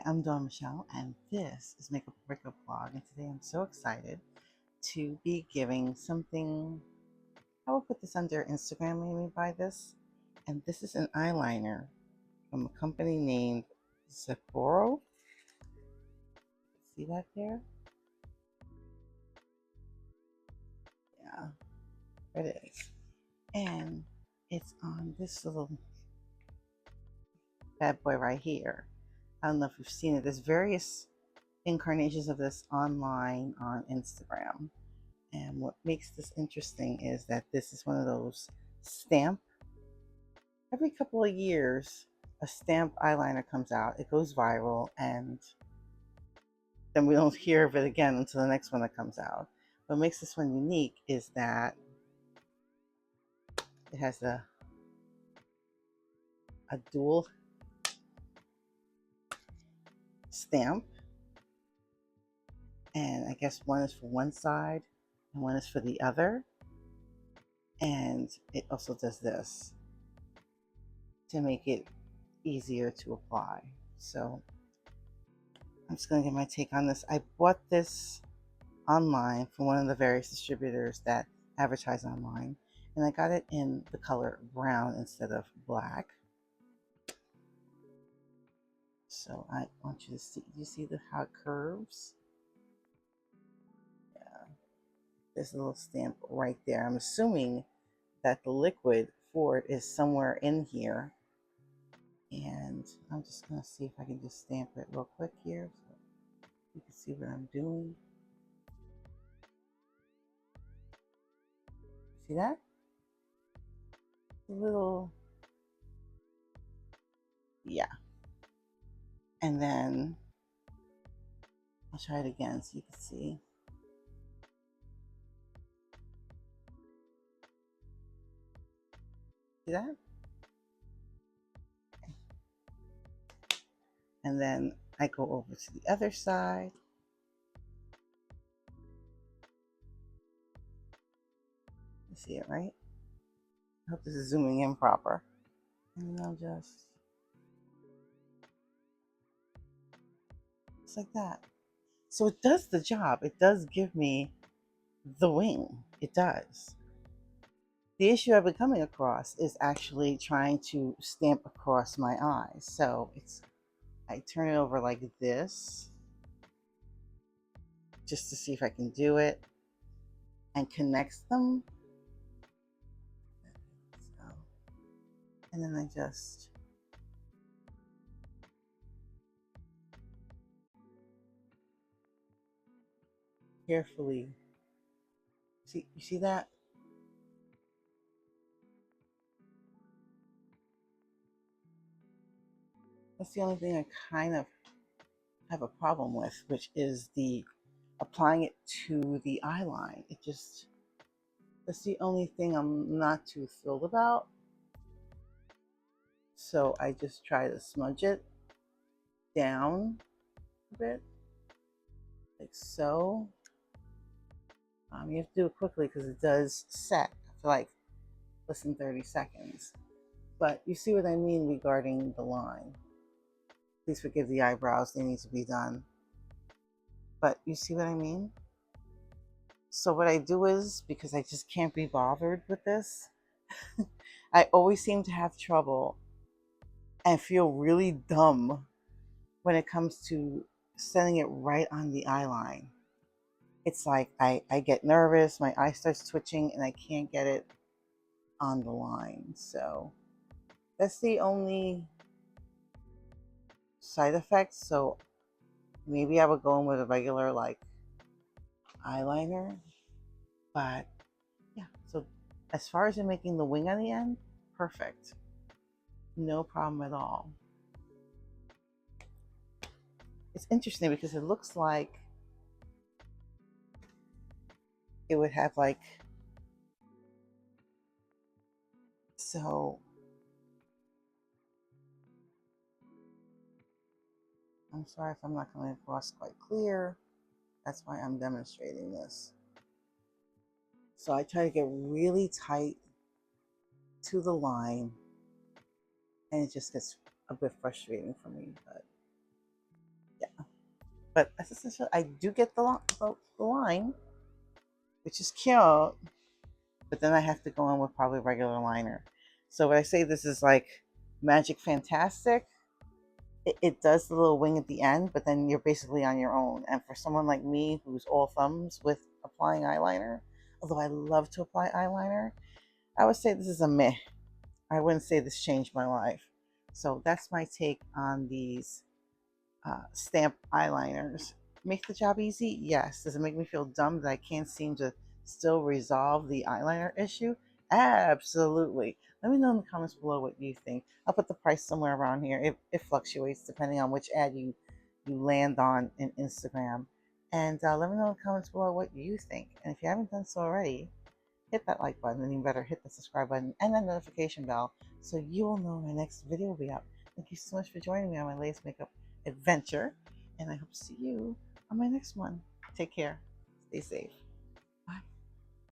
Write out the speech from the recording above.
I'm Dawn Michelle, and this is Makeup Breakup Vlog. And today I'm so excited to be giving something. I will put this under Instagram, maybe buy this. And this is an eyeliner from a company named Sephora. See that there? Yeah, it is. And it's on this little bad boy right here. I don't know if you've seen it. There's various incarnations of this online on Instagram. And what makes this interesting is that this is one of those stamp. Every couple of years, a stamp eyeliner comes out. It goes viral, and then we don't hear of it again until the next one that comes out. What makes this one unique is that it has a dual stamp, and I guess one is for one side and one is for the other. And it also does this to make it easier to apply. So I'm just going to get my take on this. I bought this online from one of the various distributors that advertise online, and I got it in the color brown instead of black. So I want you to see, you see how it curves? Yeah, there's a little stamp right there. I'm assuming that the liquid for it is somewhere in here. And I'm just going to see if I can just stamp it real quick here so you can see what I'm doing. See that? A little, yeah. And then I'll try it again so you can see. See that? And then I go over to the other side. You see it, right? I hope this is zooming in proper. And I'll just like that. So it does the job. It does give me the wing. It does. The issue I've been coming across is actually trying to stamp across my eyes. So I turn it over like this just to see if I can do it and connects them. So, and then I just carefully see, you see that? That's the only thing I kind of have a problem with, which is the applying it to the eye line. That's the only thing I'm not too thrilled about. So I just try to smudge it down a bit, like so. You have to do it quickly because it does set for like less than 30 seconds. But you see what I mean regarding the line. Please forgive the eyebrows, they need to be done. But you see what I mean? So what I do is, because I just can't be bothered with this, I always seem to have trouble and feel really dumb when it comes to setting it right on the eye line. It's like I get nervous, my eye starts twitching, and I can't get it on the line. So that's the only side effect. So maybe I would go in with a regular like eyeliner. But yeah, so as far as making the wing on the end, perfect. No problem at all. It's interesting because it looks like it would have like, so I'm sorry if I'm not coming across quite clear. That's why I'm demonstrating this. So I try to get really tight to the line, and it just gets a bit frustrating for me, but But as I said, I do get the line, which is cute. But then I have to go in with probably regular liner. So when I say this is like magic fantastic, it does the little wing at the end, but then you're basically on your own. And for someone like me who's all thumbs with applying eyeliner, although I love to apply eyeliner, I would say this is a meh. I wouldn't say this changed my life. So that's my take on these stamp eyeliners. Make the job easy? Yes. Does it make me feel dumb that I can't seem to still resolve the eyeliner issue? Absolutely. Let me know in the comments below what you think. I'll put the price somewhere around here. It fluctuates depending on which ad you land on in Instagram. And let me know in the comments below what you think. And if you haven't done so already, hit that like button, and you better hit the subscribe button and the notification bell so you will know my next video will be up. Thank you so much for joining me on my latest makeup adventure, and I hope to see you on my next one. Take care. Stay safe.